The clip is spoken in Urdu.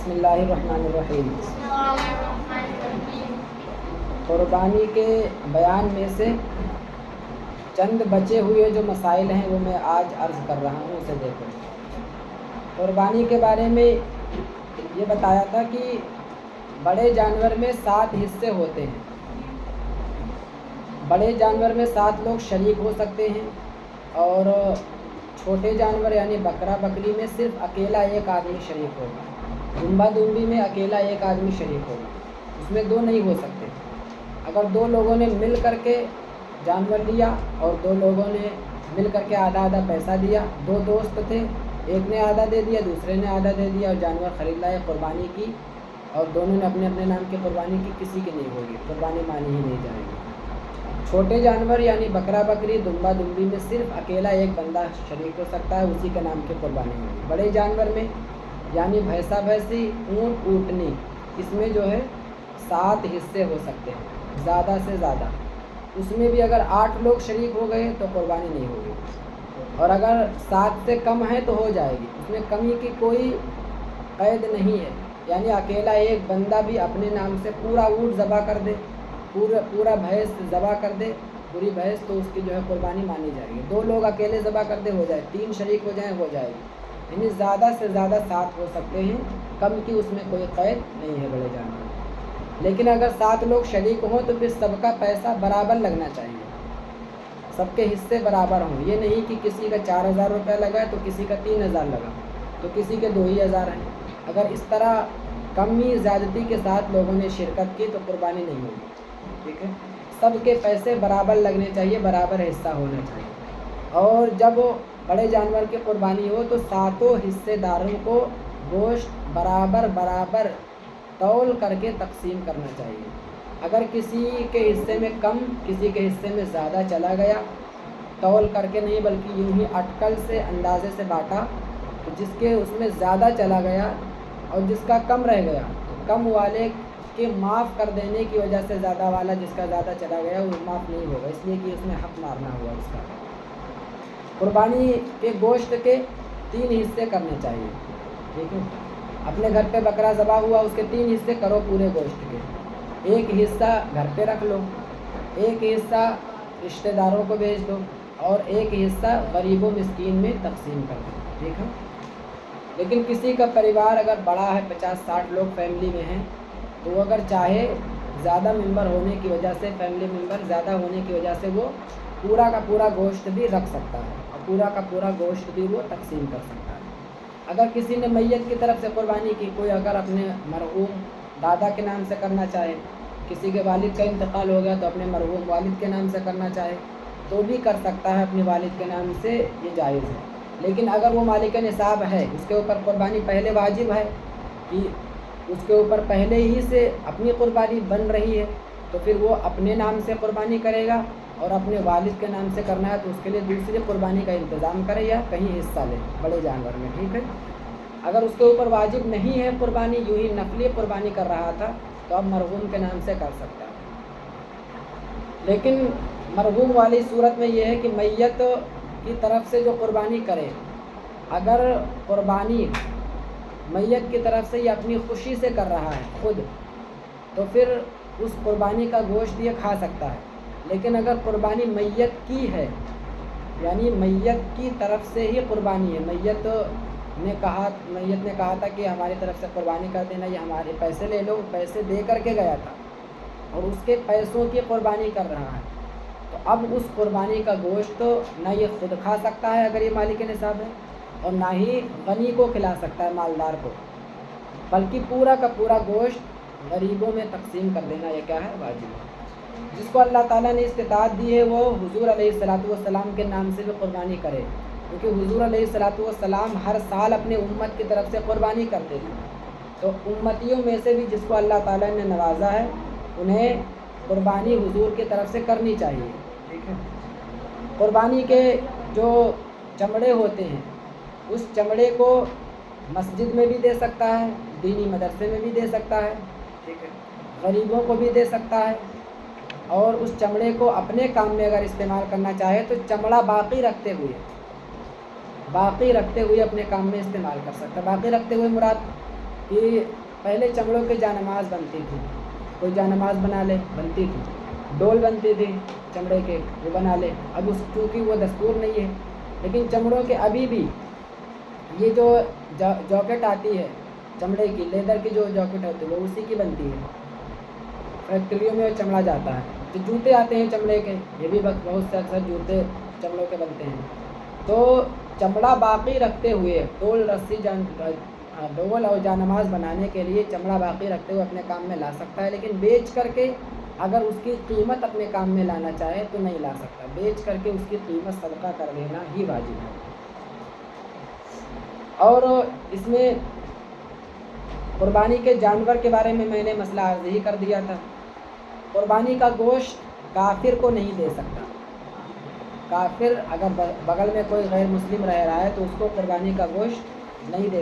بسم اللہ الرحمن الرحیم۔ قربانی کے بیان میں سے چند بچے ہوئے جو مسائل ہیں وہ میں آج عرض کر رہا ہوں، اسے دیکھو۔ قربانی کے بارے میں یہ بتایا تھا کہ بڑے جانور میں 7 حصے ہوتے ہیں۔ بڑے جانور میں 7 لوگ شریک ہو سکتے ہیں، اور چھوٹے جانور یعنی بکرا بکری میں صرف اکیلا ایک آدمی شریک ہوگا۔ دمبا دمبی میں اکیلا ایک آدمی شریک ہوگا، اس میں 2 نہیں ہو سکتے۔ اگر 2 لوگوں نے مل کر کے جانور لیا اور 2 لوگوں نے مل کر کے آدھا آدھا پیسہ دیا، 2 دوست تھے، ایک نے آدھا دے دیا دوسرے نے آدھا دے دیا اور جانور خرید لائے، قربانی کی، اور دونوں نے اپنے اپنے نام کی قربانی کی، کسی کی نہیں ہوگی، قربانی مانی ہی نہیں جائے گی۔ چھوٹے جانور یعنی بکرا بکری دمبا دمبی میں صرف اکیلا ایک بندہ شریک ہو سکتا ہے، اسی کے نام کی قربانی ہوگی۔ بڑے جانور میں یعنی بھینسا بھینسی اونٹ اونٹنی، اس میں جو ہے 7 حصے ہو سکتے ہیں زیادہ سے زیادہ۔ اس میں بھی اگر 8 لوگ شریک ہو گئے تو قربانی نہیں ہوگی، اور اگر 7 سے کم ہے تو ہو جائے گی، اس میں کمی کی کوئی قید نہیں ہے۔ یعنی اکیلا ایک بندہ بھی اپنے نام سے پورا اونٹ ذبح کر دے، پورا بھینس ذبح کر دے، پوری بھینس، تو اس کی جو ہے قربانی مانی جائے گی۔ 2 لوگ اکیلے ذبح کر دے ہو جائے، 3 شریک ہو جائیں ہو جائے گی۔ یعنی زیادہ سے زیادہ 7 ہو سکتے ہیں، کم کی اس میں کوئی قید نہیں ہے بڑے جانور میں۔ لیکن اگر 7 لوگ شریک ہوں تو پھر سب کا پیسہ برابر لگنا چاہیے، سب کے حصے برابر ہوں۔ یہ نہیں کہ کسی کا 4000 روپے لگا تو کسی کا 3000 لگا تو کسی کے 2000 ہیں۔ اگر اس طرح کمی زیادتی کے ساتھ لوگوں نے شرکت کی تو قربانی نہیں ہوگی، ٹھیک ہے۔ سب کے پیسے برابر لگنے چاہیے، برابر حصہ ہونا چاہیے۔ اور جب بڑے جانور کی قربانی ہو تو 7 حصے داروں کو گوشت برابر برابر تول کر کے تقسیم کرنا چاہیے۔ اگر کسی کے حصے میں کم کسی کے حصے میں زیادہ چلا گیا، تول کر کے نہیں بلکہ یوں ہی اٹکل سے اندازے سے بانٹا، تو جس کے اس میں زیادہ چلا گیا اور جس کا کم رہ گیا، کم والے کے معاف کر دینے کی وجہ سے زیادہ والا جس کا زیادہ چلا گیا وہ معاف نہیں ہوگا، اس لیے کہ اس میں حق مارنا ہوا اس کا۔ قربانی کے گوشت کے 3 حصے کرنے چاہیے، ٹھیک ہے۔ اپنے گھر پہ بکرا ذبح ہوا، اس کے 3 حصے کرو پورے گوشت کے۔ ایک حصہ گھر پہ رکھ لو، ایک حصہ رشتہ داروں کو بھیج دو، اور ایک حصہ غریب و مسکین میں تقسیم کر دو، ٹھیک ہے۔ لیکن کسی کا پریوار اگر بڑا ہے، 50-60 لوگ فیملی میں ہیں، تو وہ اگر چاہے زیادہ ممبر ہونے کی وجہ سے، فیملی ممبر زیادہ ہونے کی وجہ سے وہ پورا کا پورا گوشت بھی رکھ سکتا ہے اور پورا کا پورا گوشت بھی وہ تقسیم کر سکتا ہے۔ اگر کسی نے میت کی طرف سے قربانی کی، کوئی اگر اپنے مرحوم دادا کے نام سے کرنا چاہے، کسی کے والد کا انتقال ہو گیا تو اپنے مرحوم والد کے نام سے کرنا چاہے تو بھی کر سکتا ہے، اپنے والد کے نام سے، یہ جائز ہے۔ لیکن اگر وہ مالک نصاب ہے، اس کے اوپر قربانی پہلے واجب ہے کہ اس کے اوپر پہلے ہی سے اپنی قربانی بن رہی ہے، تو پھر وہ اپنے نام سے قربانی کرے گا، اور اپنے والد کے نام سے کرنا ہے تو اس کے لیے دوسری قربانی کا انتظام کرے یا کہیں حصہ لے بڑے جانور میں، ٹھیک ہے۔ اگر اس کے اوپر واجب نہیں ہے قربانی، یوں ہی نفلی قربانی کر رہا تھا، تو اب مرحوم کے نام سے کر سکتا ہے۔ لیکن مرحوم والی صورت میں یہ ہے کہ میت کی طرف سے جو قربانی کرے، اگر قربانی میت کی طرف سے یہ اپنی خوشی سے کر رہا ہے خود، تو پھر اس قربانی کا گوشت یہ کھا سکتا ہے۔ لیکن اگر قربانی میت کی ہے، یعنی میت کی طرف سے ہی قربانی ہے، میت نے کہا تھا کہ ہماری طرف سے قربانی کر دینا، یہ ہمارے پیسے لے لو، پیسے دے کر کے گیا تھا اور اس کے پیسوں کی قربانی کر رہا ہے، تو اب اس قربانی کا گوشت نہ یہ خود کھا سکتا ہے اگر یہ مالک نصاب ہے، اور نہ ہی غنی کو کھلا سکتا ہے، مالدار کو، بلکہ پورا کا پورا گوشت غریبوں میں تقسیم کر دینا یہ کیا ہے؟ واجب ہے۔ جس کو اللہ تعالیٰ نے استطاعت دی ہے وہ حضور علیہ السلام کے نام سے بھی قربانی کرے، کیونکہ حضور علیہ السلام ہر سال اپنے امت کی طرف سے قربانی کرتے تھے، تو امتیوں میں سے بھی جس کو اللہ تعالیٰ نے نوازا ہے انہیں قربانی حضور کی طرف سے کرنی چاہیے، ٹھیک ہے۔ قربانی کے جو چمڑے ہوتے ہیں، اس چمڑے کو مسجد میں بھی دے سکتا ہے، دینی مدرسے میں بھی دے سکتا ہے، ٹھیک ہے، غریبوں کو بھی دے سکتا ہے، اور اس چمڑے کو اپنے کام میں اگر استعمال کرنا چاہے تو چمڑا باقی رکھتے ہوئے اپنے کام میں استعمال کر سکتا ہے۔ باقی رکھتے ہوئے مراد کہ پہلے چمڑوں کے جانماز بنتی تھی، کوئی جانماز بنا لے بنتی تھی، ڈول بنتے تھے چمڑے کے وہ بنا لے، اب اس چونکہ وہ دستور نہیں ہے، لیکن چمڑوں کے ابھی بھی یہ جو جاکٹ آتی ہے چمڑے کی، لیدر کی جو جاکٹ ہوتی ہے وہ اسی کی بنتی ہے، فیکٹریوں میں چمڑا جاتا ہے۔ جو جوتے آتے ہیں چمڑے کے، یہ بھی بہت سے اکثر جوتے چمڑوں کے بنتے ہیں۔ تو چمڑا باقی رکھتے ہوئے ڈول اور جانماز بنانے کے لیے چمڑا باقی رکھتے ہوئے اپنے کام میں لا سکتا ہے، لیکن بیچ کر کے اگر اس کی قیمت اپنے کام میں لانا چاہے تو نہیں لا سکتا، بیچ کر کے اس کی قیمت صدقہ کر دینا ہی واجب ہے۔ اور اس میں قربانی کے جانور کے بارے میں نے مسئلہ عرض ہی کر دیا تھا۔ قربانی کا گوشت کافر کو نہیں دے سکتا، کافر اگر بغل میں کوئی غیر مسلم رہ رہا ہے تو اس کو قربانی کا گوشت نہیں دے سکتا۔